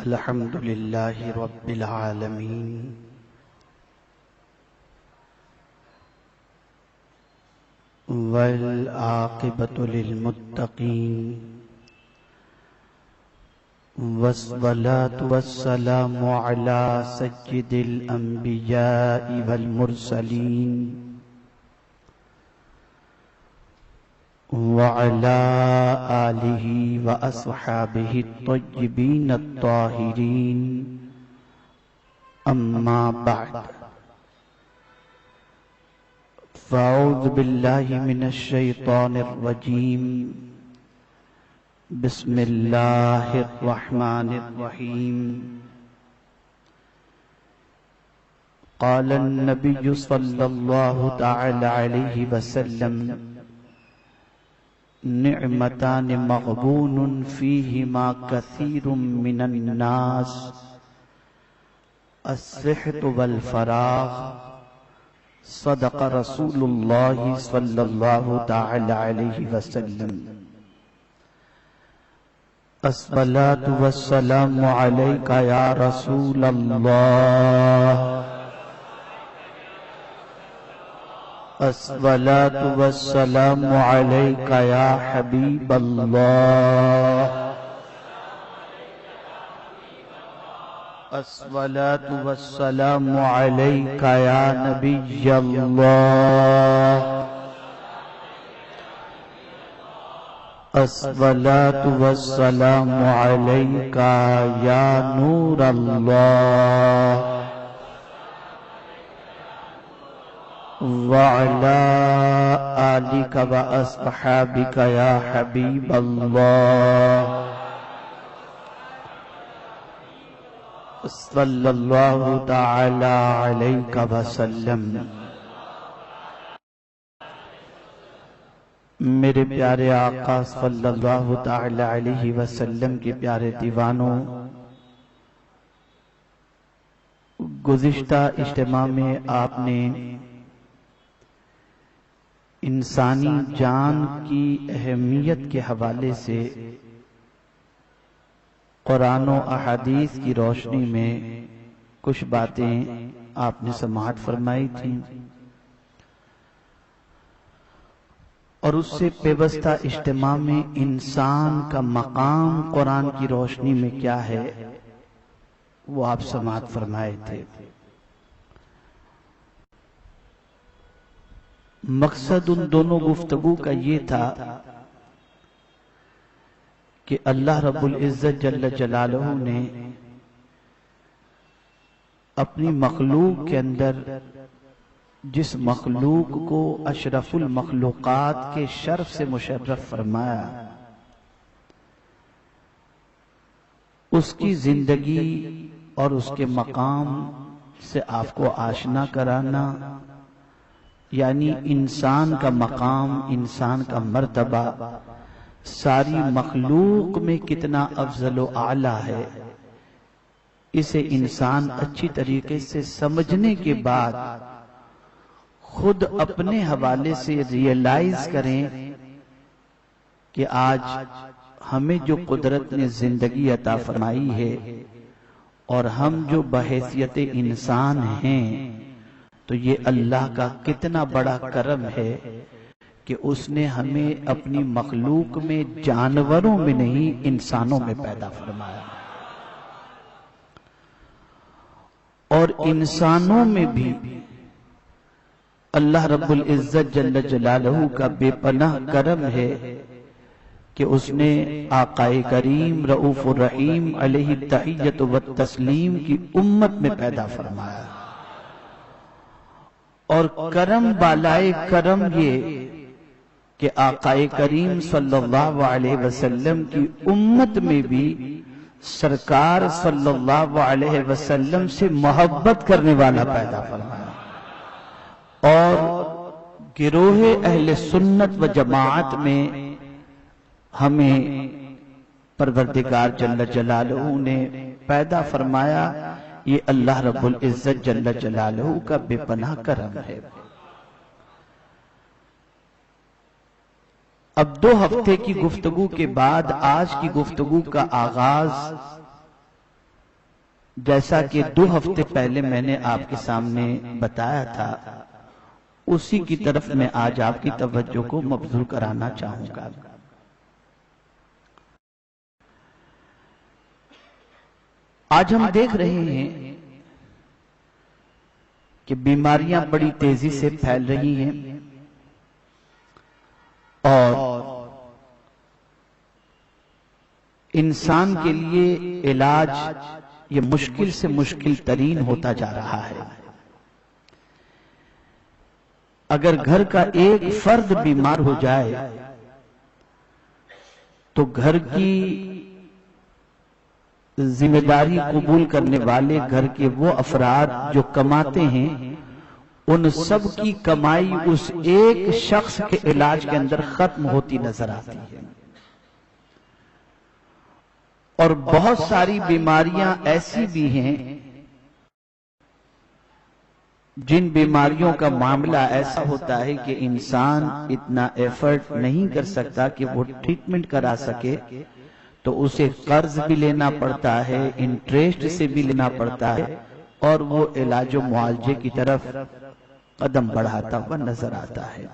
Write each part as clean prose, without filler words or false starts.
الحمد للہ رب العالمین والعاقبۃ للمتقین والصلاة والسلام علی سید الانبیاء والمرسلین وعلى آلہ واصحابہ الطیبین الطاہرین اما بعد فاعوذ باللہ من الشیطان الرجیم بسم اللہ الرحمن الرحیم قال النبی صلی اللہ تعالی علیہ وسلم نعمتان مغبون فیہما کثیر من الناس الصحت والفراغ صدق رسول اللہ صلی اللہ تعالی علیہ وسلم الصلاة والسلام علیک یا رسول اللہ الصلاة والسلام علیک یا حبیب اللہ الصلاة والسلام علیک یا نبی اللہ الصلاة والسلام علیک یا نور اللہ وعلى آلك وأصحابك يا حبيب الله صلى الله تعالى عليك وسلم میرے پیارے آقا صلی اللہ تعالی علیہ وسلم کے پیارے دیوانوں، گزشتہ اجتماع میں آپ نے انسانی جان کی اہمیت کے حوالے سے قرآن و احادیث کی روشنی میں کچھ باتیں آپ نے سماعت فرمائی تھیں، اور اس سے پیوستہ اجتماع میں انسان کا مقام قرآن کی روشنی میں کیا ہے وہ آپ سماعت فرمائے تھے۔ مقصد ان دونوں گفتگو کا یہ تھا کہ اللہ رب العزت جل جلالہ نے اپنی مخلوق کے اندر جس مخلوق کو اشرف المخلوقات کے شرف سے مشرف فرمایا، اس کی زندگی اور اس کے مقام سے آپ کو آشنا کرانا، یعنی انسان کا مقام، انسان کا مرتبہ ساری مخلوق میں کتنا افضل و اعلیٰ ہے، اسے انسان اچھی طریقے سے سمجھنے کے بعد خود اپنے حوالے سے ریئلائز کریں کہ آج ہمیں جو قدرت نے زندگی عطا فرمائی ہے اور ہم جو بحیثیت انسان ہیں، تو یہ اللہ کا کتنا بڑا کرم ہے کہ اس نے ہمیں اپنی مخلوق میں جانوروں میں نہیں انسانوں میں پیدا فرمایا، اور انسانوں میں بھی اللہ رب العزت جل جلالہ کا بے پناہ کرم ہے کہ اس نے آقا کریم رؤوف الرحیم علیہ التحیۃ والتسلیم کی امت میں پیدا فرمایا، اور کرم بالائے کرم یہ کہ آقا کریم صلی اللہ علیہ وسلم کی امت میں بھی سرکار صلی اللہ علیہ وسلم سے محبت کرنے والا پیدا فرمایا، اور گروہ اہل سنت و جماعت میں ہمیں پروردگار جل جلالہ نے پیدا فرمایا۔ یہ اللہ رب العزت جل جلالہ کا بے پناہ کرم ہے۔ اب 2 ہفتے کی گفتگو کے بعد آج کی گفتگو کا آغاز جیسا کہ 2 ہفتے پہلے میں نے آپ کے سامنے بتایا تھا، اسی کی طرف میں آج آپ کی توجہ کو مبذول کرانا چاہوں گا۔ آج ہم دیکھ رہے ہیں کہ بیماریاں بڑی تیزی سے پھیل رہی ہیں، اور انسان کے لیے علاج یہ مشکل سے مشکل ترین ہوتا جا رہا ہے۔ اگر گھر کا ایک فرد بیمار ہو جائے تو گھر کی ذمہ داری قبول کرنے والے گھر کے وہ افراد جو کماتے ہیں، ان سب کی کمائی اس ایک شخص کے علاج کے اندر ختم ہوتی نظر آتی ہے۔ اور بہت ساری بیماریاں ایسی بھی ہیں جن بیماریوں کا معاملہ ایسا ہوتا ہے کہ انسان اتنا ایفرٹ نہیں کر سکتا کہ وہ ٹریٹمنٹ کرا سکے، تو اسے قرض بھی لینا پڑتا ہے، انٹریسٹ سے بھی لینا پڑتا ہے، اور وہ علاج و معالجے کی طرف قدم بڑھاتا ہوا نظر آتا ہے۔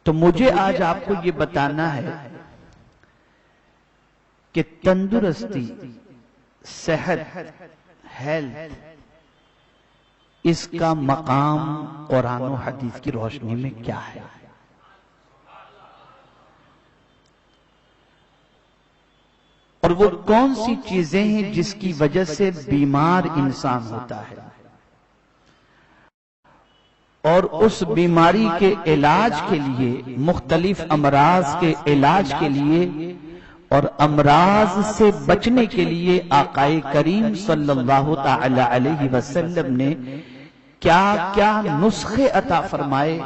تو مجھے آج آپ کو یہ بتانا ہے کہ تندرستی، صحت، ہیلتھ، اس کا مقام قرآن و حدیث کی روشنی میں کیا ہے۔ اور وہ کون سی چیزیں ہیں جس کی وجہ سے بیمار انسان ہوتا ہے، اور اس بیماری کے علاج کے لیے، مختلف امراض کے علاج کے لیے اور امراض سے بچنے کے لیے آقا کریم صلی اللہ تعالی علیہ وسلم نے کیا کیا نسخے عطا فرمائے،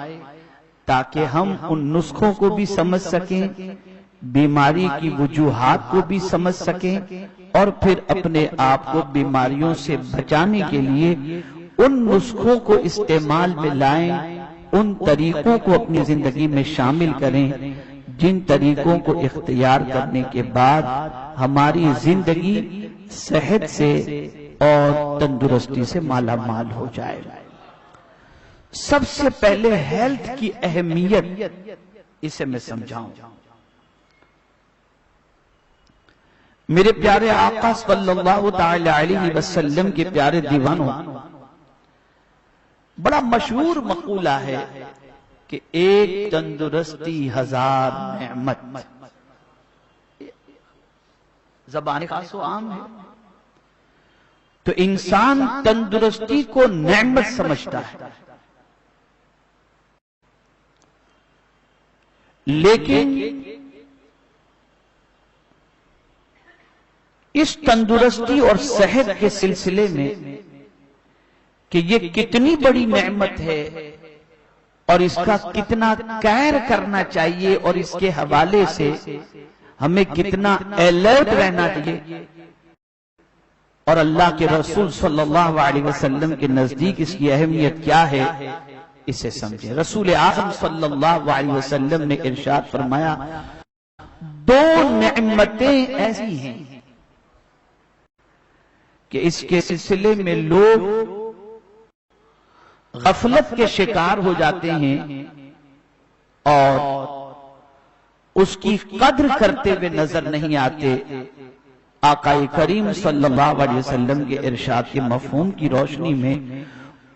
تاکہ ہم ان نسخوں کو بھی سمجھ سکیں، بیماری کی وجوہات کو بھی سمجھ سکیں، اور پھر اپنے آپ کو بیماریوں سے بچانے کے لیے ان نسخوں کو استعمال میں لائیں، ان طریقوں کو اپنی زندگی میں شامل کریں جن طریقوں کو اختیار کرنے کے بعد ہماری زندگی صحت سے اور تندرستی سے مالا مال ہو جائے۔ سب سے پہلے ہیلتھ کی اہمیت اسے میں سمجھاؤں۔ میرے پیارے آقا صلی اللہ تعالی علیہ وسلم کے پیارے دیوانوں، بڑا مشہور مقولہ ہے کہ ایک تندرستی 1000 نعمت۔ زبان خاص و عام ہے، تو انسان تندرستی کو نعمت سمجھتا ہے، لیکن اس تندرستی اور صحت کے سلسلے میں کہ یہ کتنی بڑی نعمت ہے اور اس کا کتنا کیئر کرنا چاہیے، اور اس کے حوالے سے ہمیں کتنا الرٹ رہنا چاہیے، اور اللہ کے رسول صلی اللہ علیہ وسلم کے نزدیک اس کی اہمیت کیا ہے، اسے سمجھیں۔ رسول اعظم صلی اللہ علیہ وسلم نے ارشاد فرمایا، 2 نعمتیں ایسی ہیں کہ اس کے سلسلے میں لوگ غفلت کے شکار ہو جاتے ہیں اور اس کی قدر کرتے ہوئے نظر نہیں آتے۔ آقا کریم صلی اللہ علیہ وسلم کے ارشاد کے مفہوم کی روشنی میں،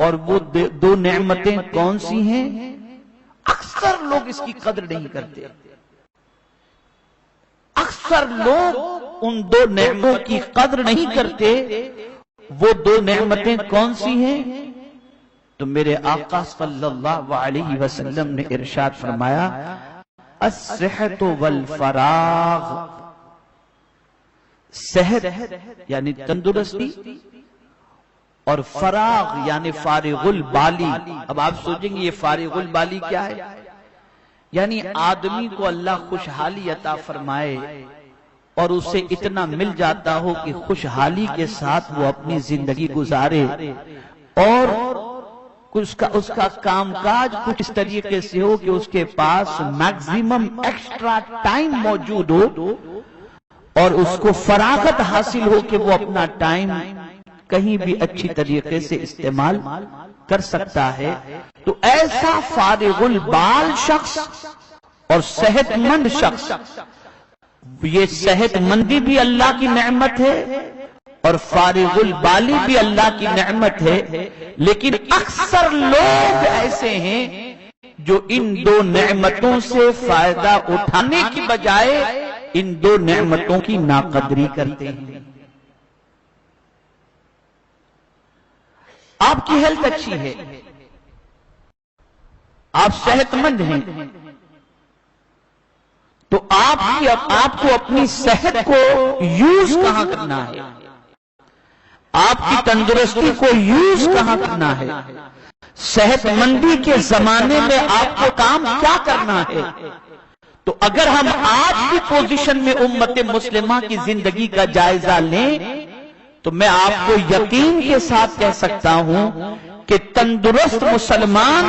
اور وہ 2 نعمتیں کون سی ہیں؟ اکثر لوگ اس کی قدر نہیں کرتے، اکثر لوگ ان 2 نعمتوں کی قدر نہیں کرتے۔ وہ 2 نعمتیں کون سی ہیں؟ تو میرے آقا صلی اللہ علیہ وسلم نے ارشاد فرمایا، الصحت والفراغ، صحت یعنی تندرستی، اور فراغ یعنی فارغ البالی۔ اب آپ سوچیں گے یہ فارغ البالی کیا ہے؟ یعنی آدمی کو اللہ خوشحالی عطا فرمائے اور اسے اتنا مل جاتا ہو کہ خوشحالی کے ساتھ وہ اپنی زندگی گزارے، اور اس کا کام کاج کچھ اس طریقے سے ہو کہ اس کے پاس میکسیمم ایکسٹرا ٹائم موجود ہو، اور اس کو فراغت حاصل ہو کہ وہ اپنا ٹائم کہیں بھی اچھی طریقے سے استعمال کر سکتا ہے، تو ایسا فارغ البال شخص اور صحت مند شخص، یہ صحت مندی بھی اللہ کی نعمت ہے اور فارغ البالی بھی اللہ کی نعمت ہے، لیکن اکثر لوگ ایسے ہیں جو ان دو نعمتوں سے فائدہ اٹھانے کی بجائے ان دو نعمتوں کی ناقدری کرتے ہیں۔ آپ کی ہیلتھ اچھی ہے، آپ صحت مند ہیں، تو آپ کو اپنی صحت کو یوز کہاں کرنا ہے، آپ کی تندرستی کو یوز کہاں کرنا ہے، صحت مندی کے زمانے میں آپ کو کام کیا کرنا ہے؟ تو اگر ہم آج کی پوزیشن میں امت مسلمہ کی زندگی کا جائزہ لیں تو میں آپ کو یقین کے ساتھ کہہ سکتا ہوں کہ تندرست مسلمان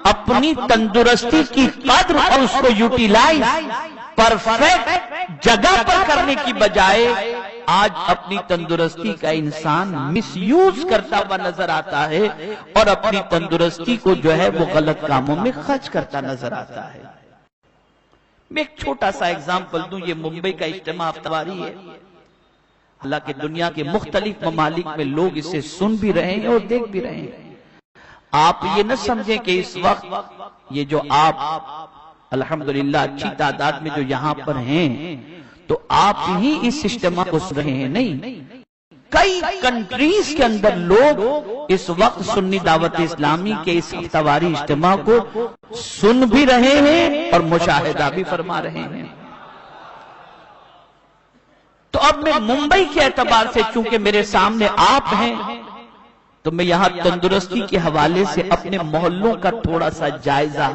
اپنی تندرستی کی قدر اور اس کو یوٹیلائز پرفیکٹ جگہ پر کرنے کی بجائے آج اپنی تندرستی کا انسان مس یوز کرتا ہوا نظر آتا ہے اور اپنی تندرستی کو جو ہے وہ غلط کاموں میں خرچ کرتا نظر آتا ہے۔ میں ایک چھوٹا سا اگزامپل دوں، یہ ممبئی کا اجتماع ہفتواری ہے، حالانکہ دنیا کے مختلف ممالک میں لوگ اسے سن بھی رہے ہیں اور دیکھ بھی رہے ہیں۔ آپ یہ نہ سمجھیں کہ اس وقت یہ جو آپ الحمدللہ اچھی تعداد میں جو یہاں پر ہیں تو آپ ہی اس اجتماع کو سن رہے ہیں، نہیں، کئی کنٹریز کے اندر لوگ اس وقت سنی دعوت اسلامی کے اس ہفتواری اجتماع کو سن بھی رہے ہیں اور مشاہدہ بھی فرما رہے ہیں۔ تو اب میں ممبئی کے اعتبار سے چونکہ میرے سامنے آپ ہیں تو میں یہاں تندرستی کے حوالے سے اپنے محلوں کا تھوڑا سا جائزہ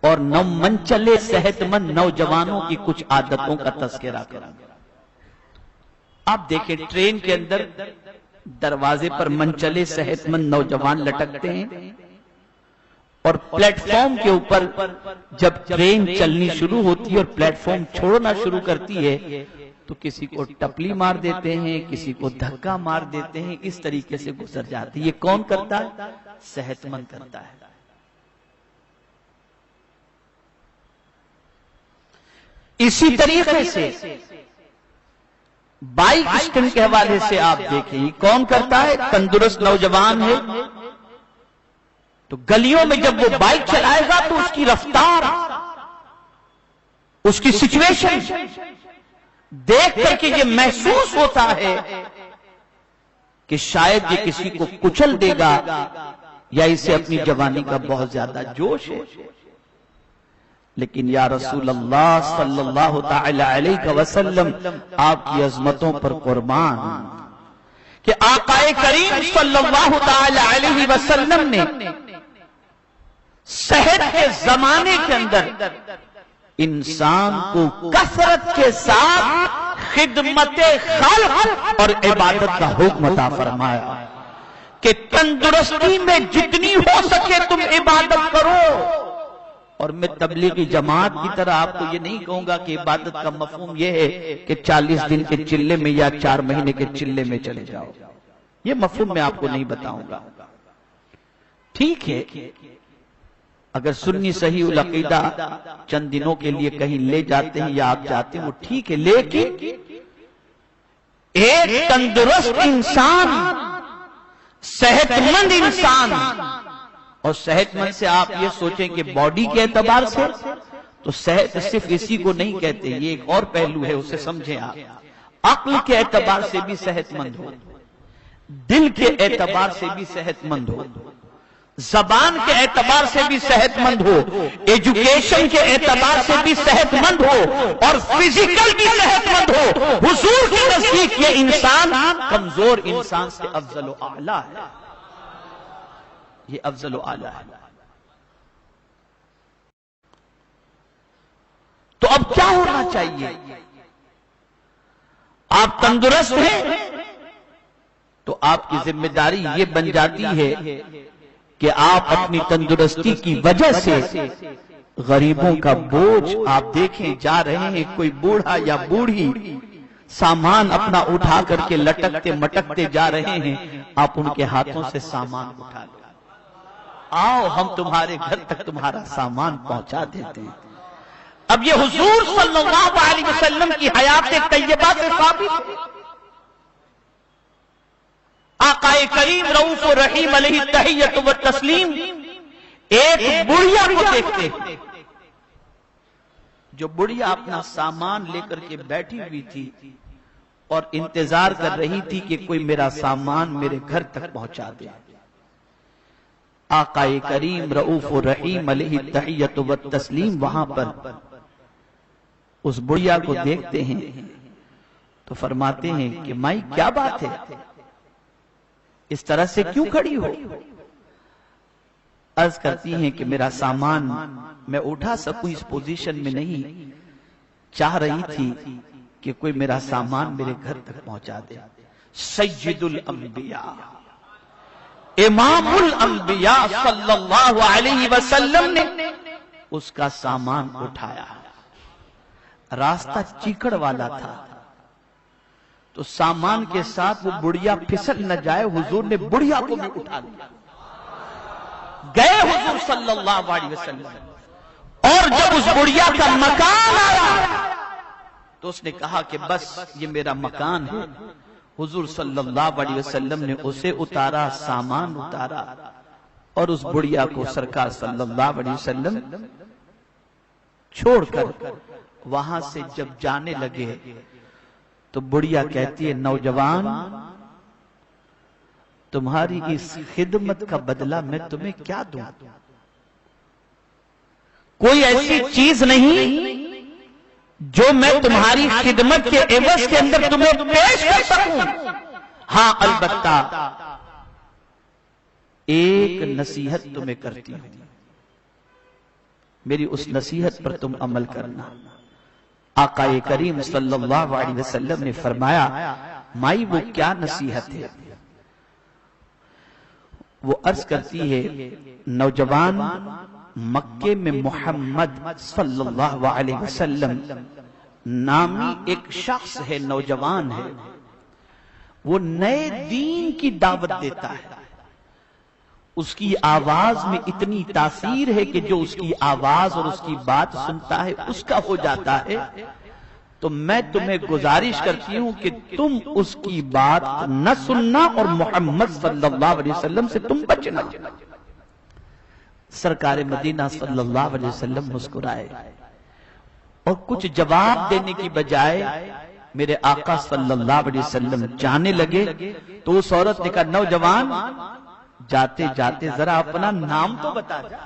اور منچلے صحت مند نوجوانوں کی کچھ عادتوں کا تذکرہ کروں۔ آپ دیکھیں ٹرین کے اندر دروازے پر منچلے صحت مند نوجوان لٹکتے ہیں اور پلیٹ فارم کے اوپر جب ٹرین چلنی شروع ہوتی ہے اور پلیٹ فارم چھوڑنا شروع کرتی ہے تو کسی کو ٹپلی مار دیتے ہیں، کسی کو دھکا مار دیتے ہیں، اس طریقے سے گزر جاتی ہے۔ یہ کون کرتا ہے؟ صحت مند کرتا ہے۔ اسی طریقے سے بائک اسٹنٹ کے حوالے سے آپ دیکھیں کون کرتا ہے؟ تندرست نوجوان ہے تو گلیوں میں جب وہ بائک چلائے گا تو اس کی رفتار، اس کی سچویشن دیکھ کر کے یہ محسوس ہوتا ہے کہ شاید یہ کسی کو کچل دے گا یا اسے اپنی جوانی کا بہت زیادہ جوش ہے۔ لیکن یا رسول اللہ صلی اللہ تعالی علیہ وسلم آپ کی عظمتوں پر قربان کہ آقا کریم صلی اللہ تعالی علیہ وسلم نے صحت کے زمانے کے اندر انسان کو کثرت کے ساتھ خدمت خلق اور عبادت کا حکم عطا فرمایا کہ تندرستی میں جتنی ہو سکے تم عبادت کرو۔ اور میں تبلیغی جماعت کی طرح آپ کو یہ نہیں کہوں گا کہ عبادت کا مفہوم یہ ہے کہ 40 دن کے چلے میں یا 4 مہینے کے چلے میں چلے جاؤ، یہ مفہوم میں آپ کو نہیں بتاؤں گا۔ ٹھیک ہے اگر سنی صحیح العقیدہ چند دنوں کے لیے کہیں لے جاتے ہیں یا آپ جاتے ہیں وہ ٹھیک ہے، لیکن ایک تندرست انسان، صحت مند انسان، اور صحت مند سے آپ یہ سوچیں کہ باڈی کے اعتبار سے تو صحت صرف اسی کو نہیں کہتے، یہ ایک اور پہلو ہے، اسے سمجھیں آپ۔ عقل کے اعتبار سے بھی صحت مند ہو، دل کے اعتبار سے بھی صحت مند ہو، زبان کے اعتبار سے بھی صحت مند ہو، ایجوکیشن کے اعتبار سے بھی صحت مند ہو اور فزیکل بھی صحت مند ہو۔ حضور کے نزدیک یہ انسان کمزور انسان سے افضل و اعلیٰ ہے، یہ افضل و اعلیٰ ہے۔ تو اب کیا ہونا چاہیے؟ آپ تندرست ہیں تو آپ کی ذمہ داری یہ بن جاتی ہے کہ آپ اپنی تندرستی کی وجہ سے غریبوں کا بوجھ آپ دیکھیں جا رہے ہیں، کوئی بوڑھا یا بوڑھی سامان اپنا اٹھا کر کے لٹکتے مٹکتے جا رہے ہیں، آپ ان کے ہاتھوں سے سامان اٹھا لیں، آؤ ہم تمہارے گھر تک تمہارا سامان پہنچا دیتے ہیں۔ اب یہ حضور صلی اللہ علیہ وسلم کی حیات طیبہ سے ثابت ہے۔ آقا کریم رؤوف الرحیم علیہ التحیۃ والتسلیم ایک بڑھیا کو دیکھتے ہیں، جو بڑھیا اپنا سامان لے کر کے بیٹھی ہوئی تھی اور انتظار کر رہی تھی کہ کوئی میرا سامان میرے گھر تک پہنچا دے۔ آقا کریم رؤوف الرحیم علیہ التحیۃ والتسلیم وہاں پر اس بڑھیا کو دیکھتے ہیں تو فرماتے ہیں کہ مائی کیا بات ہے، اس طرح سے کیوں کھڑی ہو؟ عرض کرتی ہیں کہ میرا سامان میں اٹھا سکوں اس پوزیشن میں نہیں، چاہ رہی تھی کہ کوئی میرا سامان میرے گھر تک پہنچا دے۔ سید الانبیاء امام الانبیاء صلی اللہ علیہ وسلم نے اس کا سامان اٹھایا۔ راستہ چیکڑ والا تھا تو سامان کے ساتھ وہ بڑھیا پھسل نہ جائے، حضور نے بڑھیا کو بھی اٹھا لیا۔ گئے حضور صلی اللہ علیہ وسلم، اور جب اس بڑھیا کا مکان آیا تو اس نے کہا کہ بس یہ میرا مکان ہے۔ حضور صلی اللہ علیہ وسلم نے اسے اتارا، سامان اتارا، اور اس بڑھیا کو سرکار صلی اللہ علیہ وسلم چھوڑ کر وہاں سے جب جانے لگے تو بڑھیا کہتی ہے نوجوان، تمہاری اس خدمت کا بدلہ میں تمہیں کیا دوں؟ کوئی ایسی چیز نہیں جو میں تمہاری خدمت کے عوض کے اندر تمہیں پیش کر سکوں۔ ہاں البتہ ایک نصیحت تمہیں کرتی ہوں، میری اس نصیحت پر تم عمل کرنا۔ آقا کریم صلی اللہ علیہ وسلم نے فرمایا مائی وہ کیا نصیحت ہے؟ وہ عرض کرتی ہے نوجوان، مکے میں محمد صلی اللہ علیہ وسلم نامی ایک شخص ہے، نوجوان ہے، وہ نئے دین کی دعوت دیتا ہے۔ اس کی آواز میں اتنی تاثیر ہے کہ جو اس کی آواز اور اس کی بات سنتا ہے اس کا ہو جاتا ہے۔ تو میں تمہیں گزارش کرتی ہوں کہ تم اس کی بات نہ سننا اور محمد صلی اللہ علیہ وسلم سے تم بچنا۔ سرکار مدینہ صلی اللہ علیہ وسلم مسکرائے اور کچھ جواب دینے کی بجائے میرے آقا صلی اللہ علیہ وسلم جانے لگے تو اس عورت نے کہا نوجوان، جاتے جاتے ذرا اپنا نام تو بتا جا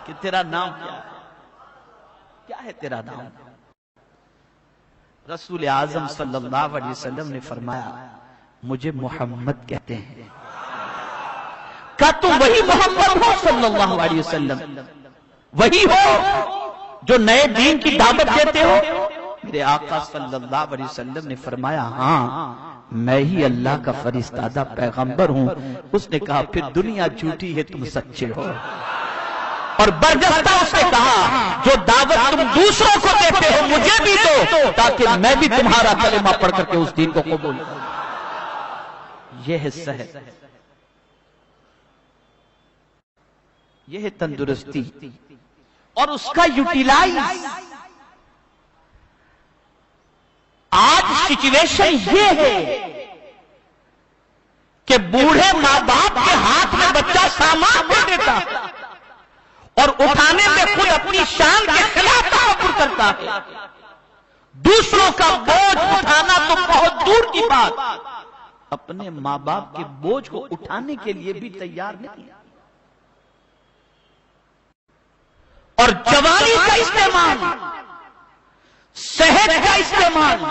کہ تیرا نام کیا ہے، کیا ہے تیرا نام؟ رسول اعظم صلی اللہ علیہ وسلم نے فرمایا مجھے محمد کہتے ہیں۔ کہا تم وہی محمد ہو صلی اللہ علیہ وسلم، وہی ہو جو نئے دین کی دعوت دیتے ہو؟ میرے آقا صلی اللہ علیہ وسلم نے فرمایا ہاں میں ہی اللہ کا فرستادہ پیغمبر ہوں۔ اس نے کہا پھر دنیا جھوٹی ہے، تم سچے ہو۔ اور برجستہ اس نے کہا جو دعوت تم دوسروں کو دیتے ہو مجھے بھی دو تاکہ میں بھی تمہارا کلمہ پڑھ کر کے اس دین کو قبول کروں۔ یہ ہے صحت، یہ ہے تندرستی، اور اس کا یوٹیلائز۔ آج سچویشن یہ ہے کہ بوڑھے ماں باپ کے ہاتھ میں بچہ سامان دے دیتا اور اٹھانے میں خود اپنی شان کے خلاف تعبر کرتا ہے۔ دوسروں کا بوجھ اٹھانا تو بہت دور کی بات، اپنے ماں باپ کے بوجھ کو اٹھانے کے لیے بھی تیار نہیں۔ اور جوانی کا استعمال، صحت کا استعمال،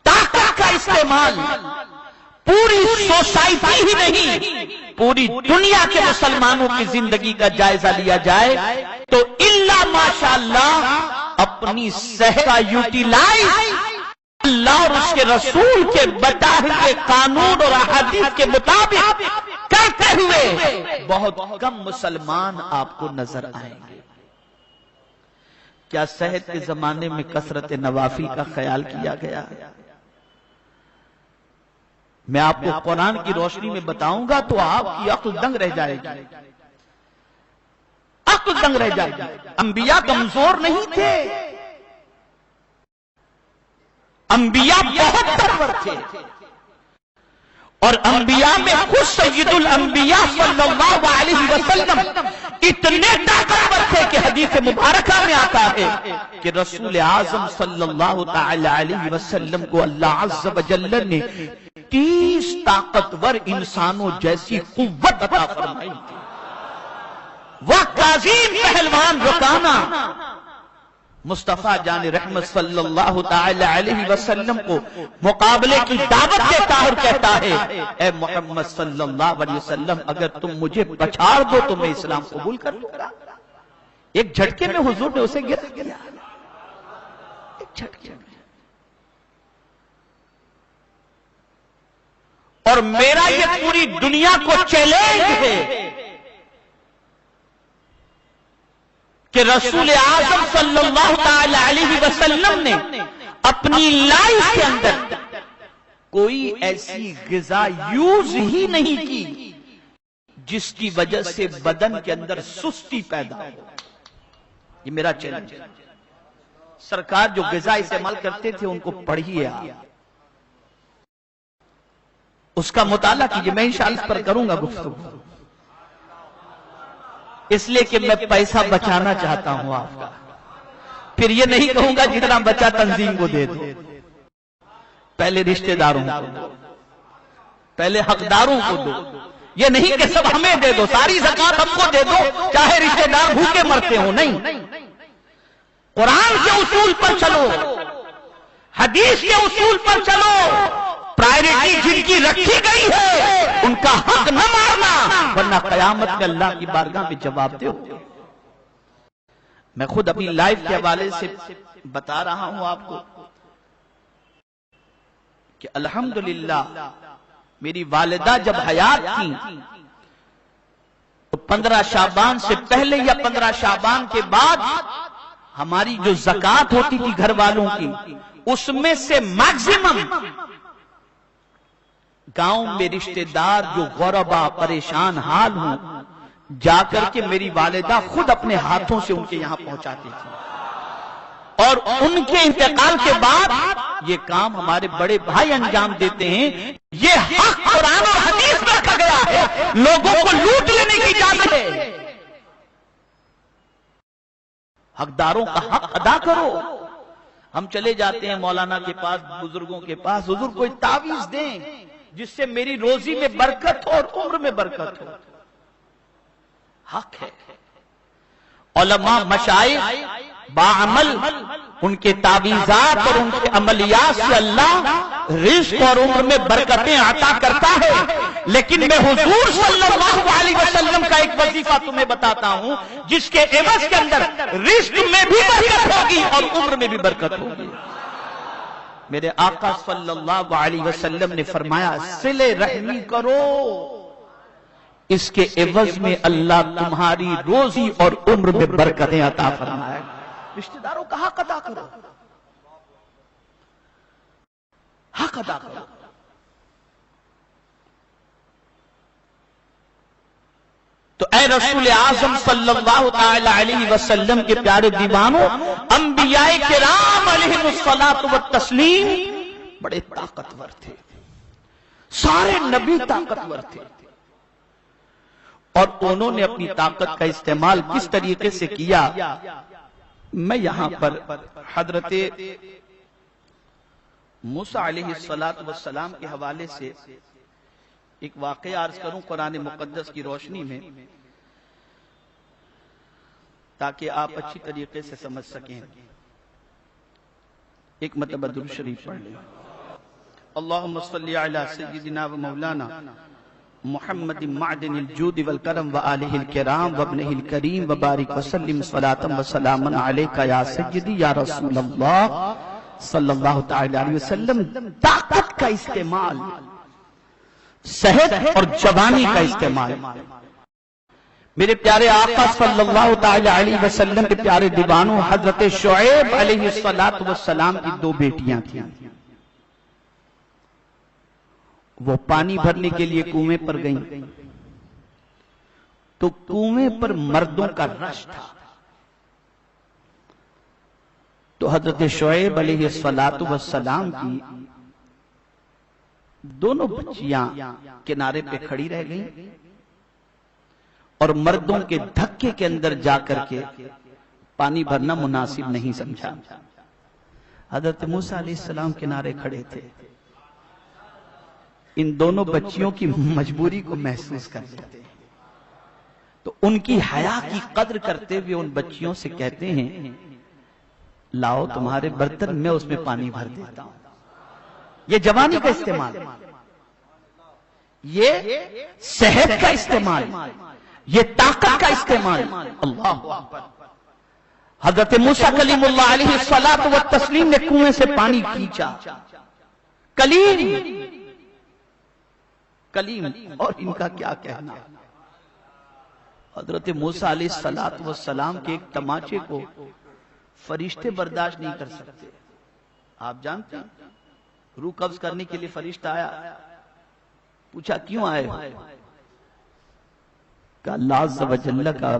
طاقت کا استعمال پوری سوسائٹی ہی نہیں پوری دنیا کے مسلمانوں کی زندگی کا جائزہ لیا جائے تو الا ماشاءاللہ اپنی صحت کا یوٹیلائز اللہ اور اس کے رسول کے بتائے ہوئے قانون اور احادیث کے مطابق کرتے ہوئے بہت کم مسلمان آپ کو نظر آئیں گے۔ کیا صحت کے زمانے میں کثرت نوافل کا خیال کیا گیا؟ میں آپ کو قرآن کی روشنی میں بتاؤں گا تو آپ کی عقل دنگ رہ جائے گی، عقل دنگ رہ جائے گی۔ انبیاء کمزور نہیں تھے، انبیاء بہت طاقتور تھے، اور انبیاء میں خود سید الانبیاء صلی اللہ علیہ وسلم اتنے طاقتور تھے کہ حدیث مبارکہ میں آتا ہے کہ رسول اعظم صلی اللہ تعالی علیہ وسلم کو اللہ عز و جل نے 30 طاقتور انسانوں جیسی قوت عطا فرمائی تھی۔ وہ عظیم پہلوان رکانہ مصطفیٰ جان رحمت صلی اللہ تعالی علیہ وسلم کو مقابلے کی دعوت دیتا اور کہتا ہے اے محمد صلی اللہ علیہ وسلم، اگر تم مجھے پچھاڑ دو تو میں اسلام قبول کر لوں گا۔ ایک جھٹکے میں حضور نے اسے گرا دیا، ایک جھٹکے میں۔ اور میرا یہ پوری دنیا کو چیلنج ہے کہ رسول اعظم صلی اللہ تعالی علیہ وسلم نے اپنی لائف کے اندر کوئی ایسی غذا یوز ہی نہیں کی جس کی وجہ سے بدن کے اندر سستی پیدا ہو۔ یہ میرا چیلنج ہے۔ سرکار جو غذا استعمال کرتے تھے ان کو پڑھیے آپ، اس کا مطالعہ کیجئے۔ میں انشاءاللہ اس پر کروں گا گفتگو، اس لیے کہ میں پیسہ بچانا چاہتا ہوں آپ کا۔ پھر یہ نہیں کہوں گا جتنا بچا تنظیم کو دے دو، پہلے رشتہ داروں کو دو، پہلے حقداروں کو دو۔ یہ نہیں کہ سب ہمیں دے دو، ساری زکات ہم کو دے دو چاہے رشتہ دار بھوکے مرتے ہوں۔ نہیں، قرآن کے اصول پر چلو، حدیث کے اصول پر چلو۔ پرائرٹی جن کی رکھی گئی ہے ان کا حق نہ مارنا، ورنہ قیامت میں اللہ کی بارگاہ میں جواب دے ہو۔ میں خود اپنی لائف کے حوالے سے بتا رہا ہوں آپ کو کہ الحمدللہ میری والدہ جب حیات تھی تو 15 شعبان سے پہلے یا 15 شعبان کے بعد ہماری جو زکوٰۃ ہوتی تھی گھر والوں کی، اس میں سے میکسیمم گاؤں میں رشتہ دار جو غربا پریشان حال ہوں جا کر کے میری والدہ خود اپنے ہاتھوں سے ان کے یہاں پہنچاتی تھی، اور ان کے انتقال کے بعد یہ کام ہمارے بڑے بھائی انجام دیتے ہیں۔ یہ حق قرآن اور حدیث میں رکھا گیا ہے، لوگوں کو لوٹ لینے کی اجازت ہے۔ حقداروں کا حق ادا کرو۔ ہم چلے جاتے ہیں مولانا کے پاس، بزرگوں کے پاس، حضور کوئی تعویذ دیں جس سے میری روزی میں برکت ہو اور عمر میں برکت ہو۔ حق ہے۔ علماء مشائخ باعمل ان کے تعویذات اور ان کے عملیات سے اللہ رزق اور عمر میں برکتیں عطا کرتا ہے، لیکن میں حضور صلی اللہ علیہ وسلم کا ایک وظیفہ تمہیں بتاتا ہوں جس کے عوض کے اندر رزق میں بھی برکت ہوگی اور عمر میں بھی برکت ہوگی۔ میرے آقا صلی اللہ علیہ وسلم نے فرمایا صلہ رحمی کرو، اس کے عوض میں اللہ تمہاری روزی اور عمر میں برکتیں عطا فرمائے گا۔ رشتہ داروں کا حق ادا کرو، حق ادا کرو۔ تو اے رسول اعظم صلی اللہ تعالی علیہ وسلم کے پیارے دیوانوں، انبیاء کرام علیہم الصلاۃ والتسلیم بڑے طاقتور تھے، سارے نبی طاقتور تھے، اور انہوں نے اپنی طاقت کا استعمال کس طریقے سے کیا، میں یہاں پر حضرت موسیٰ علیہ السلام کے حوالے سے ایک واقعہ عرض کروں قرآن مقدس کی روشنی میں، تاکہ آپ اچھی طریقے سے سمجھ سکیں۔ ایک مرتبہ درود شریف پڑھ لیں۔ اللہم صلی علی سیدنا و مولانا محمد معدن الجود والکرم وآلہ الکرام وابنہ الکریم وبارک وسلم صلاۃ و سلاما علیکہ یا سیدی یا رسول اللہ صلی اللہ تعالی علیہ وسلم طاقت کا استعمال، صحت اور جوانی کا استعمال. میرے پیارے آقا صلی اللہ تعالی علیہ وسلم کے پیارے دیوانوں، حضرت شعیب علیہ السلام کی دو بیٹیاں تھیں. وہ پانی بھرنے کے لیے کنویں پر گئیں تو کنویں پر مردوں کا رش تھا. تو حضرت شعیب علیہ السلام کی دونوں بچیاں کنارے پہ کھڑی رہ گئیں اور مردوں کے دھکے کے اندر جا کر کے پانی بھرنا مناسب نہیں سمجھا. حضرت موسیٰ علیہ السلام کنارے کھڑے تھے. ان دونوں بچیوں کی مجبوری کو محسوس کر لیتے ہیں تو ان کی حیا کی قدر کرتے ہوئے ان بچیوں سے کہتے ہیں لاؤ تمہارے برتن میں اس میں پانی بھر دیتا ہوں. یہ جوانی کا استعمال، یہ صحت کا استعمال، یہ طاقت کا استعمال. اللہ اکبر. حضرت موسیٰ کلیم اللہ علیہ الصلوۃ والتسلیم نے کنویں سے پانی کھینچا. کلیم اور ان کا کیا کہنا. حضرت موسیٰ علیہ السلام کے ایک تماچے کو فرشتے برداشت نہیں کر سکتے. آپ جانتے ہیں روح قبض کرنے کے لیے فرشتہ آیا، پوچھا کیوں آئے؟ کہ اللہ عز و جل کا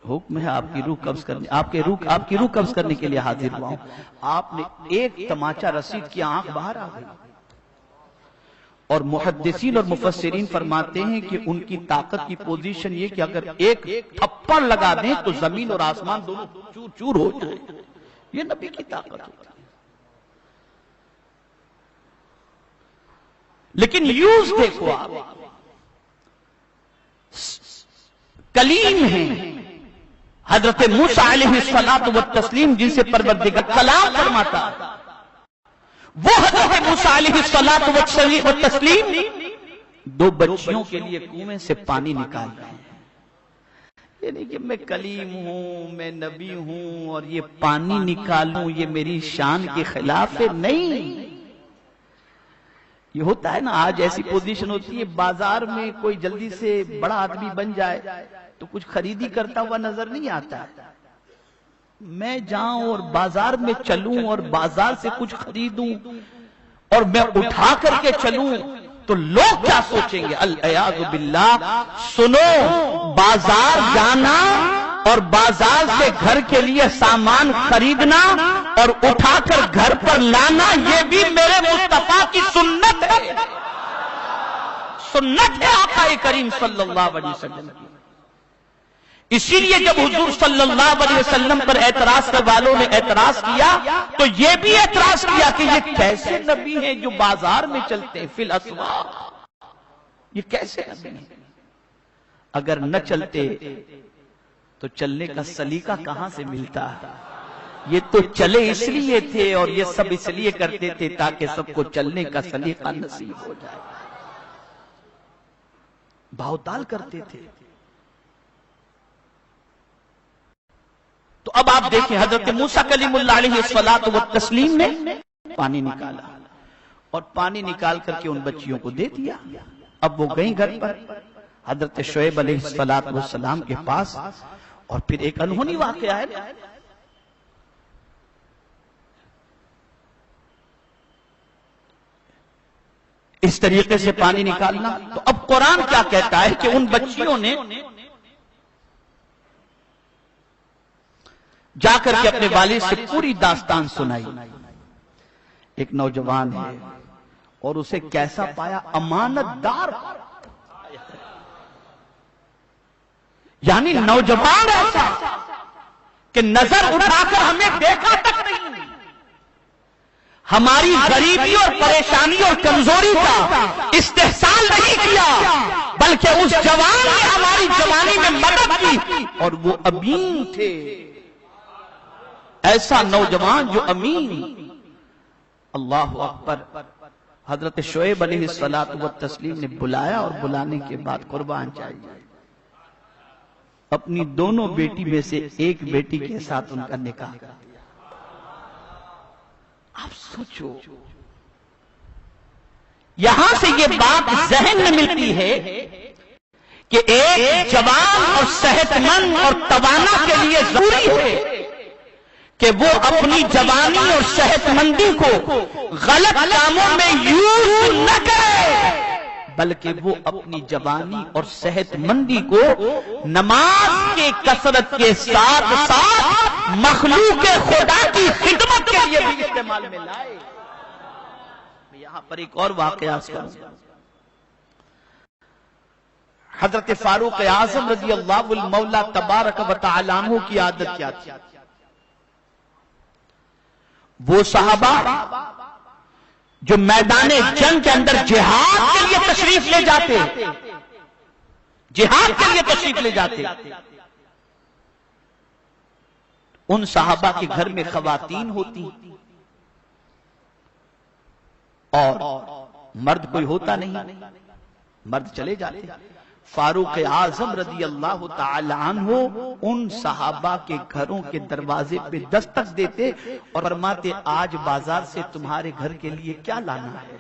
حکم ہے آپ کی روح قبض کرنے، آپ کی روح قبض کرنے کے لیے حاضر ہوا ہوں. آپ نے ایک تماچا رسید کیا، آنکھ باہر آ گئی. اور محدثین اور مفسرین فرماتے ہیں کہ ان کی طاقت کی پوزیشن یہ کہ اگر ایک تھپڑ لگا دیں تو زمین اور آسمان دونوں چور چور ہو جائے. یہ نبی کی طاقت ہوتی ہے. لیکن یوز دیکھو آپ، کلیم ہیں حضرت موسیٰ علیہ السلام جن سے پروردگار کلام فرماتا. وہ حضرت موسیٰ علیہ السلام دو بچیوں کے لیے کنویں سے پانی نکال رہے ہیں. یہ نہیں کہ میں کلیم ہوں، میں نبی ہوں اور یہ پانی نکالوں یہ میری شان کے خلاف ہے. نہیں، یہ ہوتا ہے نا آج ایسی پوزیشن ہوتی ہے بازار میں کوئی جلدی سے بڑا آدمی بن جائے تو کچھ خریدی کرتا ہوا نظر نہیں آتا. میں جاؤں اور بازار میں چلوں اور بازار سے کچھ خریدوں اور میں اٹھا کر کے چلوں تو لوگ کیا سوچیں گے؟ العیاذ باللہ. سنو، بازار جانا اور بازار سے گھر کے لیے سامان خریدنا اور اٹھا کر گھر پر لانا یہ بھی میرے مصطفیٰ کی سنت ہے. سنت ہے آقا کریم صلی اللہ علیہ وسلم کی. اسی لیے جب حضور صلی اللہ علیہ وسلم پر اعتراض کرنے والوں نے اعتراض کیا تو یہ بھی اعتراض کیا کہ یہ کیسے نبی ہیں جو بازار میں چلتے ہیں فی الاسواق. یہ کیسے نبی ہیں؟ اگر نہ چلتے تو چلنے کا سلیقہ کہاں سے ملتا؟ یہ تو چلے اس لیے تھے اور یہ سب اس لیے کرتے تھے تاکہ سب کو چلنے کا سلیقہ نصیب ہو جائے. بھاؤ تال کرتے تھے. تو اب آپ دیکھیں حضرت موسیٰ کلیم اللہ علیہ السلام نے پانی نکالا اور پانی نکال کر کے ان بچیوں کو دے دیا. اب وہ گئیں گھر پر حضرت شعیب علیہ السلام کے پاس اور پھر ایک انہونی واقعہ ہے. اس طریقے سے پانی نکالنا. تو اب قرآن کیا کہتا ہے کہ ان بچیوں نے جا کر کے اپنے والد سے پوری داستان سنائی. ایک نوجوان ہے اور اسے کیسا پایا؟ امانت دار. یعنی نوجوان ایسا کہ نظر اٹھا کر ہمیں دیکھا تک نہیں، ہماری غریبی اور پریشانی اور کمزوری کا استحسان نہیں کیا بلکہ اس جوان نے ہماری جوانی میں مدد کی اور وہ امین تھے. ایسا نوجوان جو امین. اللہ اکبر. حضرت شعیب علیہ السلام نے بلایا اور بلانے کے بعد قربان چاہیے اپنی دونوں بیٹی میں سے ایک بیٹی کے ساتھ ان کا نکاح کر دیا. آپ سوچو، یہاں سے یہ بات ذہن میں ملتی ہے کہ ایک جوان اور صحت مند اور توانا کے لیے ضروری ہے کہ وہ اپنی جوانی اور صحت مندی کو غلط کاموں میں یوز نہ کرے، بلکہ وہ اپنی جوانی اور صحت مندی کو نماز کے کثرت کے ساتھ ساتھ مخلوق خدا کی خدمت کے لیے بھی استعمال میں لائے۔ یہاں پر ایک اور واقعہ کروں، حضرت فاروق اعظم رضی اللہ المولا تبارک و تعالی عنہ کی عادت کیا تھی؟ وہ صحابہ جو میدان جنگ کے اندر جہاد کے لیے تشریف لے جاتے، جہاد کے لیے تشریف لے جاتے، ان صحابہ کے گھر میں خواتین ہوتی اور مرد کوئی ہوتا نہیں، مرد چلے جاتے۔ فاروق اعظم رضی اللہ تعالی عنہ ان صحابہ کے گھروں کے دروازے پہ دستک دیتے اور فرماتے آج بازار سے تمہارے گھر کے لیے کیا لانا ہے؟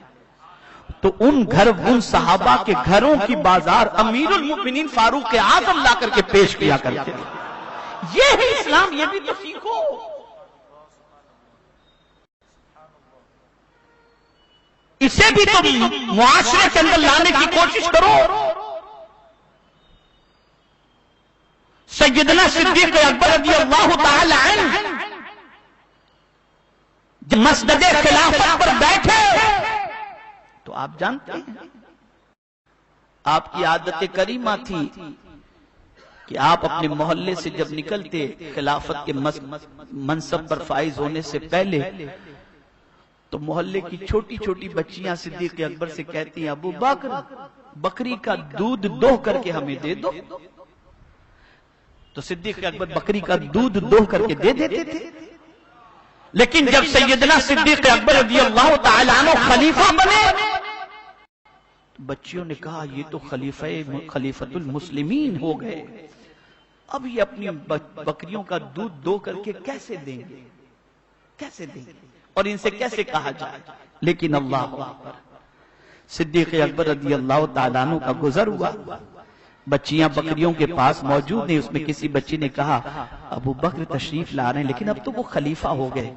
تو ان صحابہ کے گھروں کی بازار امیر المؤمنین فاروق اعظم لا کر کے پیش کیا کرتے تھے۔ یہ ہے اسلام، یہ بھی تو سیکھو۔ اسے بھی تو معاشرے کے اندر لانے کی کوشش کرو۔ سیدنا صدیق اکبر رضی اللہ تعالی عنہ جب مسجد خلافت پر بیٹھے تو آپ جانتے ہیں آپ کی عادت کریمہ تھی کہ آپ اپنے محلے سے جب نکلتے خلافت کے منصب پر فائز ہونے سے پہلے تو محلے کی چھوٹی چھوٹی بچیاں صدیق اکبر سے کہتی ہیں ابو بکر بکری کا دودھ دوہ کر کے ہمیں دے دو، تو صدیق اکبر بکری کا دودھ دوہ کر کے دے دیتے تھے۔ لیکن جب سیدنا صدیق اکبر رضی اللہ تعالی عنہ خلیفہ بنے بچیوں نے کہا یہ تو خلیفۃ المسلمین ہو گئے، اب یہ اپنی بکریوں کا دودھ دو کر کے کیسے دیں گے، کیسے دیں گے، اور ان سے کیسے کہا جائے؟ لیکن اللہ اکبر، صدیق اکبر رضی اللہ تعالیٰ عنہ کا گزر ہوا، بچیاں بکریوں کے پاس موجود ہیں، اس میں کسی بچی نے کہا ابو بکر تشریف لا رہے ہیں لیکن اب تو وہ خلیفہ ہو گئے،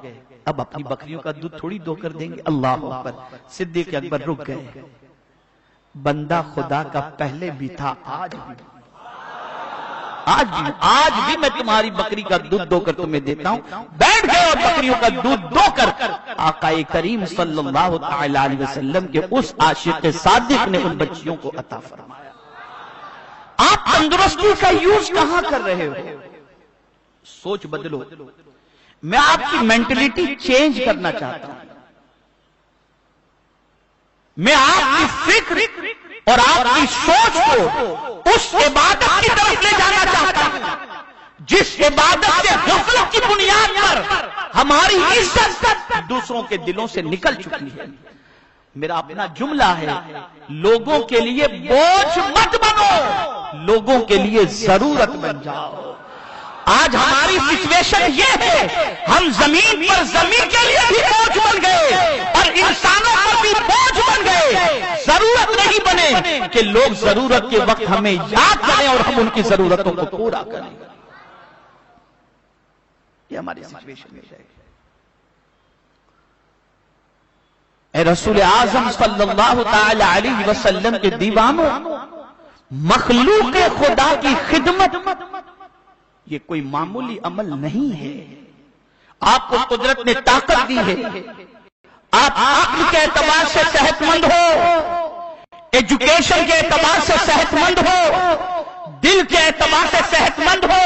اب اپنی بکریوں کا دودھ تھوڑی دو کر دیں گے۔ اللہ اکبر، صدیق اکبر رک گئے۔ بندہ خدا کا پہلے بھی تھا، آج بھی میں تمہاری بکری کا دودھ دو کر تمہیں دیتا ہوں۔ بیٹھ گئے اور بکریوں کا دودھ دو کر آقا کریم صلی اللہ علیہ وسلم کے اس عاشق صادق نے ان بچیوں کو عطا فرمایا۔ آپ تندرستی کا یوز کہاں کر رہے ہو؟ سوچ بدلو۔ میں آپ کی مینٹلٹی چینج کرنا چاہتا ہوں، میں آپ کی فکر اور آپ کی سوچ کو اس عبادت کی طرف لے جانا چاہتا ہوں جس عبادت سے غفلت کی بنیاد پر ہماری عزت دوسروں کے دلوں سے نکل چکی ہے۔ میرا اپنا جملہ ہے، لوگوں کے لیے بوجھ مت بنو، لوگوں کے لیے ضرورت بن جاؤ۔ آج ہماری سچویشن یہ ہے، ہم زمین پر زمین کے لیے بھی بوجھ بن گئے اور انسانوں پر بھی بوجھ بن گئے۔ ضرورت نہیں بنے کہ لوگ ضرورت کے وقت ہمیں یاد کریں اور ہم ان کی ضرورتوں کو پورا کریں۔ یہ ہماری سچویشن ہے۔ اے رسول اعظم صلی اللہ تعالی علیہ وسلم کے دیوانوں، مخلوق خدا کی خدمت یہ کوئی معمولی عمل نہیں ہے۔ آپ کو قدرت نے طاقت دی ہے، آپ عقل کے اعتبار سے صحت مند ہو، ایجوکیشن کے اعتبار سے صحت مند ہو، دل کے اعتبار سے صحت مند ہو،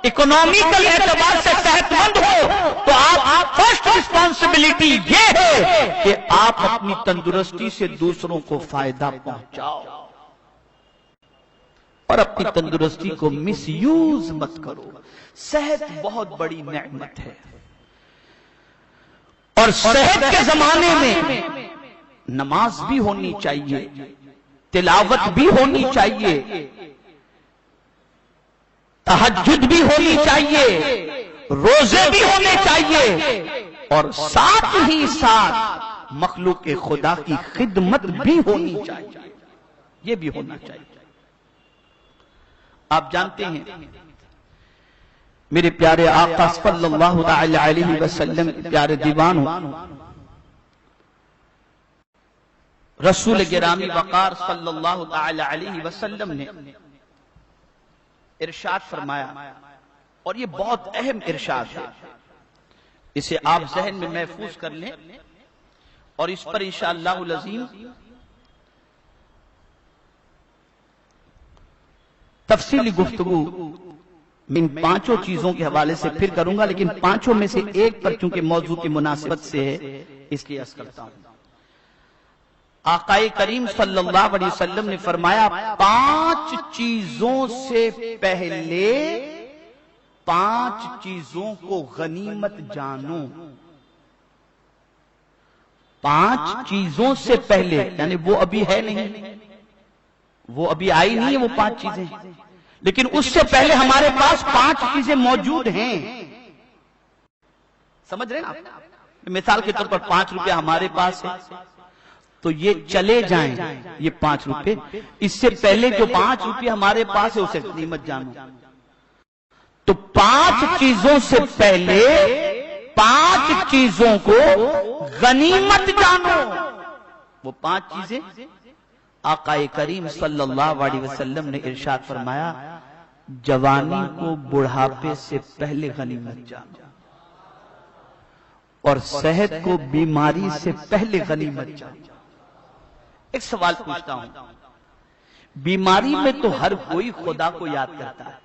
اکنامیکل اعتبار سے صحت مند ہو، تو آپ فرسٹ رسپانسبلٹی یہ ہے کہ آپ اپنی تندرستی سے دوسروں کو فائدہ پہنچاؤ اور اپنی تندرستی کو مس یوز مت کرو۔ صحت بہت بڑی نعمت ہے اور صحت کے زمانے میں نماز بھی ہونی چاہیے، تلاوت بھی ہونی چاہیے، تہجد بھی ہونی چاہیے، روزے بھی ہونے چاہیے، اور ساتھ ہی ساتھ مخلوق خدا کی خدمت بھی ہونی چاہیے، یہ بھی ہونا چاہیے۔ آپ جانتے ہیں میرے پیارے آقا صلی اللہ علیہ وسلم پیارے دیوانوں، رسول گرامی وقار صلی اللہ تعالی علیہ وسلم نے ارشاد فرمایا، اور یہ بہت اہم ارشاد ہے، اسے آپ ذہن میں محفوظ کر لیں اور اس پر انشاءاللہ العظیم تفصیلی گفتگو ان پانچوں چیزوں کے حوالے سے پھر کروں گا، لیکن پانچوں میں سے ایک پر چونکہ موضوع کی مناسبت سے ہے اس لیے عرض کرتا ہوں۔ آقا کریم صلی اللہ علیہ وسلم نے فرمایا، 5 چیزوں سے پہلے 5 چیزوں کو غنیمت جانو۔ 5 چیزوں سے پہلے، یعنی وہ ابھی ہے نہیں، وہ ابھی آئی نہیں ہے وہ 5 چیزیں، لیکن اس سے پہلے ہمارے پاس 5 چیزیں موجود ہیں۔ سمجھ رہے ہیں آپ؟ مثال کے طور پر 5 روپے ہمارے پاس ہے تو یہ چلے جائیں یہ 5 روپے، اس سے پہلے جو 5 روپے ہمارے پاس ہے اسے غنیمت جانو۔ تو 5 چیزوں سے پہلے 5 چیزوں کو غنیمت جانو۔ وہ 5 چیزیں آقا کریم صلی اللہ علیہ وسلم نے ارشاد فرمایا، جوانی کو بڑھاپے سے پہلے غنیمت جانو، اور صحت کو بیماری سے پہلے غنیمت جانو۔ ایک سوال پوچھتا ہوں، بیماری میں تو ہر کوئی خدا کو یاد کرتا ہے،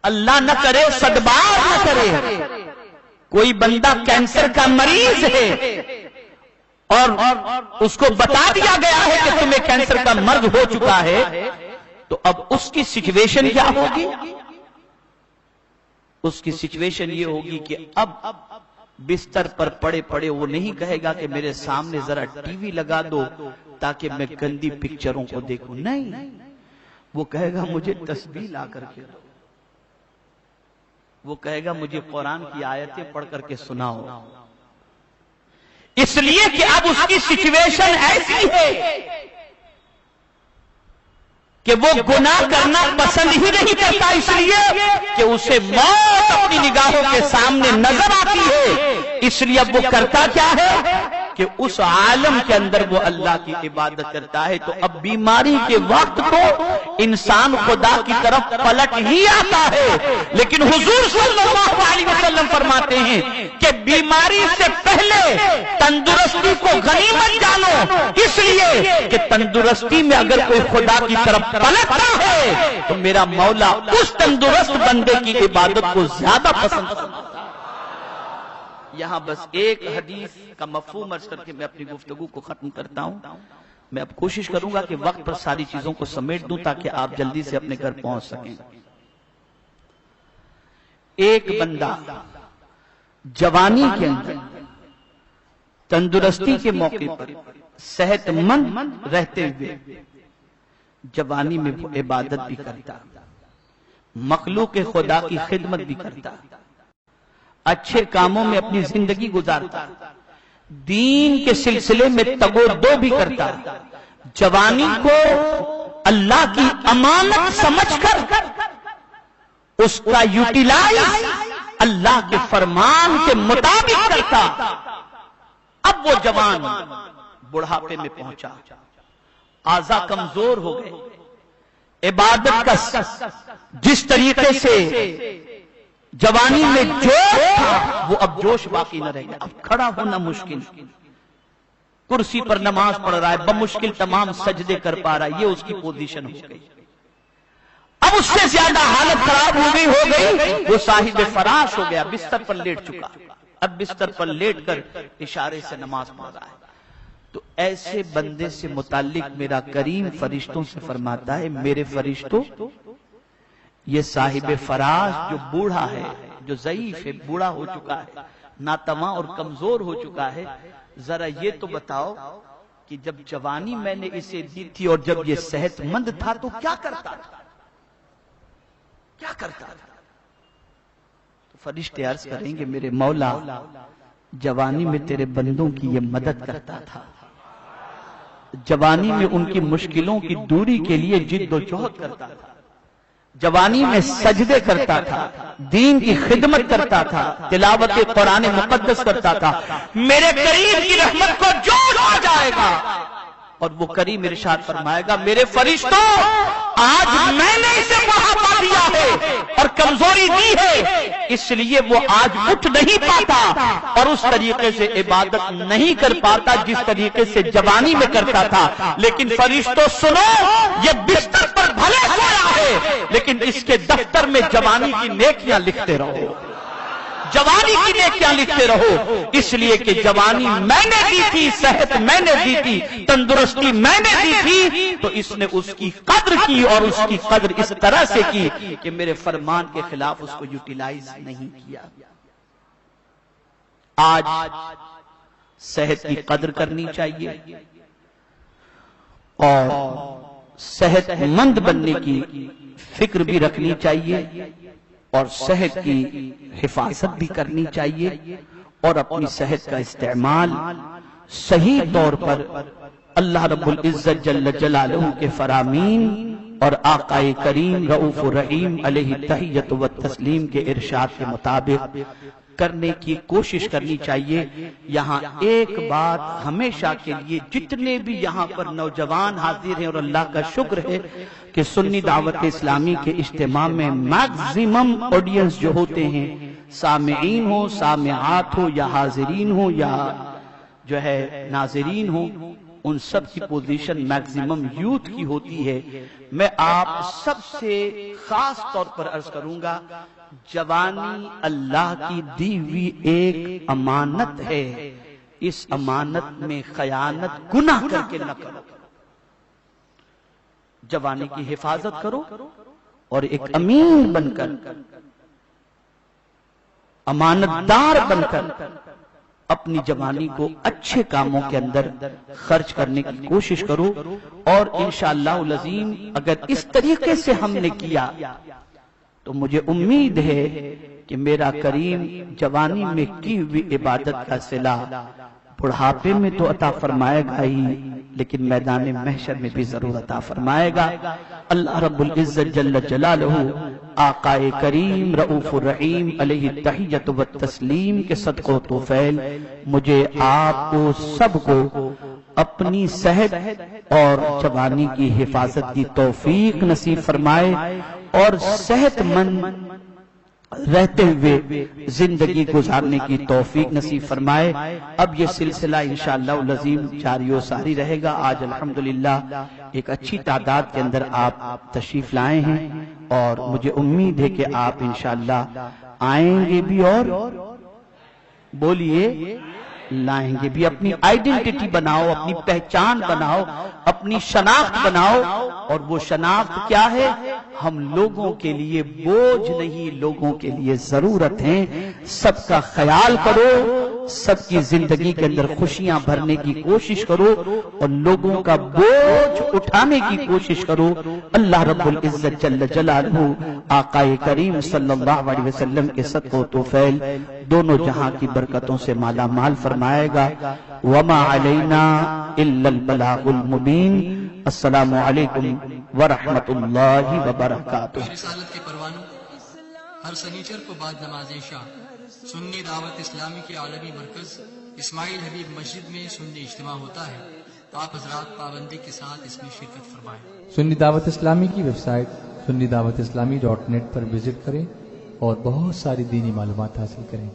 اللہ نہ کرے صدبار نہ کرے کوئی بندہ کینسر کا مریض ہے اور اس کو بتا دیا گیا ہے کہ تمہیں کینسر کا مرض ہو چکا ہے، تو اب اس کی سچویشن کیا ہوگی؟ اس کی سچویشن یہ ہوگی کہ اب بستر پر پڑے پڑے وہ نہیں کہے گا کہ میرے سامنے ذرا ٹی وی لگا دو تاکہ میں گندی پکچروں کو دیکھوں، نہیں، وہ کہے گا مجھے تسبیح لا کر کے دو، وہ کہے گا مجھے قرآن کی آیتیں پڑھ کر کے سناؤ، اس لیے کہ اب اس کی سچویشن ایسی ہے کہ وہ گناہ کرنا پسند ہی نہیں کرتا، اس لیے کہ اسے موت اپنی نگاہوں کے سامنے نظر آتی ہے، اس لیے اب وہ کرتا کیا ہے کہ اس عالم کے اندر وہ اللہ کی عبادت کرتا ہے۔ تو اب بیماری کے وقت تو انسان خدا کی طرف پلٹ ہی آتا ہے، لیکن حضور صلی اللہ علیہ وسلم فرماتے ہیں کہ بیماری سے پہلے تندرستی کو غنیمت جانو، اس لیے کہ تندرستی میں اگر کوئی خدا کی طرف پلٹتا ہے تو میرا مولا اس تندرست بندے کی عبادت کو زیادہ پسند کرتا ہے۔ یہاں بس ایک حدیث کا مفہوم عرض کر کے میں اپنی گفتگو کو ختم کرتا ہوں۔ میں اب کوشش کروں گا کہ وقت پر ساری چیزوں کو سمیٹ دوں تاکہ آپ جلدی سے اپنے گھر پہنچ سکیں۔ ایک بندہ جوانی کے اندر تندرستی کے موقع پر صحت مند رہتے ہوئے جوانی میں وہ عبادت بھی کرتا، مخلوق خدا کی خدمت بھی کرتا، اچھے کاموں میں اپنی زندگی گزارتا، دین کے سلسلے میں تگو دو بھی کرتا، جوانی کو اللہ کی امانت سمجھ کر اس کا یوٹیلائز اللہ کے فرمان کے مطابق کرتا۔ اب وہ جوان بڑھاپے میں پہنچا، اعضاء کمزور ہو گئے، عبادت کا جس طریقے سے جوانی میں جوش تھا وہ اب جوش باقی نہ رہ گیا، اب کھڑا ہونا مشکل، کرسی پر نماز پڑھ رہا ہے، بمشکل تمام سجدے کر پا رہا ہے، یہ اس کی پوزیشن ہو گئی۔ اب اس سے زیادہ حالت خراب ہو گئی، وہ صاحب فراش ہو گیا، بستر پر لیٹ چکا، اب بستر پر لیٹ کر اشارے سے نماز پڑھ رہا ہے۔ تو ایسے بندے سے متعلق میرا کریم فرشتوں سے فرماتا ہے، میرے فرشتوں، یہ صاحب فراش جو بوڑھا ہے، جو ضعیف ہے، بوڑھا ہو چکا ہے، ناتواں اور کمزور ہو چکا ہے، ذرا یہ تو بتاؤ کہ جب جوانی میں نے اسے دی تھی اور جب یہ صحت مند تھا تو کیا کرتا تھا؟ کیا کرتا تھا؟ فرشتے عرض کریں گے میرے مولا جوانی میں تیرے بندوں کی یہ مدد کرتا تھا، جوانی میں ان کی مشکلوں کی دوری کے لیے جد و جہد کرتا تھا، جوانی میں سجدے کرتا تھا، دین کی خدمت کرتا تھا، تلاوت قرآن مقدس کرتا تھا، میرے کریم کی رحمت کو جوش آ جائے گا اور وہ کریم ارشاد فرمائے گا میرے فرشتوں آج میں نے اسے بڑھاپا دیا ہے اور کمزوری دی ہے، اس لیے وہ آج اٹھ نہیں پاتا اور اس طریقے سے عبادت نہیں کر پاتا جس طریقے سے جوانی میں کرتا تھا، لیکن فرشتوں سنو یہ بستر پر بھلے سویا ہے لیکن اس کے دفتر میں جوانی کی نیکیاں لکھتے رہو، جوانی کی نیکیاں لکھتے رہو، اس لیے کہ جوانی میں نے دی تھی، صحت میں نے دی تھی، تندرستی میں نے دی تھی، تو اس نے اس کی قدر کی اور اس کی قدر اس طرح سے کی کہ میرے فرمان کے خلاف اس کو یوٹیلائز نہیں کیا۔ آج صحت کی قدر کرنی چاہیے اور صحت مند بننے کی فکر بھی رکھنی چاہیے اور صحت کی حفاظت بھی کرنی چاہیے اور اپنی صحت کا استعمال صحیح طور پر اللہ رب العزت جل جلالہ کے فرامین اور آقا کریم رؤوف الرحیم علیہ تحیت و تسلیم کے ارشاد کے مطابق کرنے کی کوشش کرنی چاہیے۔ یہاں ایک بات ہمیشہ کے لیے جتنے بھی یہاں پر نوجوان حاضر ہیں اور اللہ کا شکر ہے کہ سنی دعوت اسلامی کے اجتماع میں میکزیمم آڈینس جو ہوتے ہیں، سامعین ہو، سامعات ہو یا حاضرین ہو یا جو ہے ناظرین ہو، ان سب کی پوزیشن میکزیمم یوتھ کی ہوتی ہے۔ میں آپ سب سے خاص طور پر عرض کروں گا جوانی اللہ کی دی ہوئی ایک امانت ہے، اس امانت میں خیانت گناہ کر کے نہ کرو، جوانی کی حفاظت کرو اور ایک امین بن کر، امانت دار بن کر اپنی جوانی کو اچھے کاموں کے اندر خرچ کرنے کی کوشش کرو، اور انشاءاللہ العظیم اگر اس طریقے سے ہم نے کیا تو مجھے امید ہے کہ میرا کریم جوانی میں کی ہوئی عبادت کا صلہ بڑھاپے میں تو عطا فرمائے گا ہی لیکن میدان محشر میں بھی ضرور عطا فرمائے گا۔ اللہ رب العزت جل جلالہ آقا کریم رؤوف الرحیم علیہ تحیت و تسلیم کے صدقہ و توفیل مجھے آپ کو سب کو اپنی صحت اور جوانی کی حفاظت کی توفیق نصیب فرمائے اور صحت مند رہتے ہوئے زندگی گزارنے کی توفیق نصیب فرمائے۔ اب یہ سلسلہ انشاءاللہ العظیم جاری و ساری رہے گا۔ آج الحمدللہ ایک اچھی تعداد کے اندر آپ تشریف لائے ہیں اور مجھے امید ہے کہ آپ انشاءاللہ آئیں گے بھی اور بولیے لائیں گے بھی۔ اپنی آئیڈینٹی بناؤ، اپنی پہچان بناؤ، اپنی شناخت بناؤ، اور وہ شناخت کیا ہے؟ ہم لوگوں کے لیے بوجھ نہیں، لوگوں کے لیے ضرورت ہیں۔ سب کا خیال کرو، سب کی زندگی کے اندر خوشیاں بھرنے کی کوشش کرو اور لوگوں کا بوجھ اٹھانے کی کوشش کرو۔ اللہ رب العزت جل جلالہ آقا کریم صلی اللہ علیہ وسلم کے صدقہ و توفیل دونوں جہاں کی برکتوں سے مالا مال فرمائے گا۔ وما علینا الا البلاغ المبین۔ السلام علیکم ورحمۃ اللہ وبرکاتہ۔ رسالت کے پروانوں ہر سنیچر کو بعد نماز عشاء سنی دعوت اسلامی کے عالمی مرکز اسماعیل حبیب مسجد میں سنی اجتماع ہوتا ہے، تو آپ حضرات پابندی کے ساتھ اس میں شرکت فرمائیں۔ سنی دعوت اسلامی کی ویب سائٹ سنی دعوت اسلامی .net پر وزٹ کریں اور بہت ساری دینی معلومات حاصل کریں۔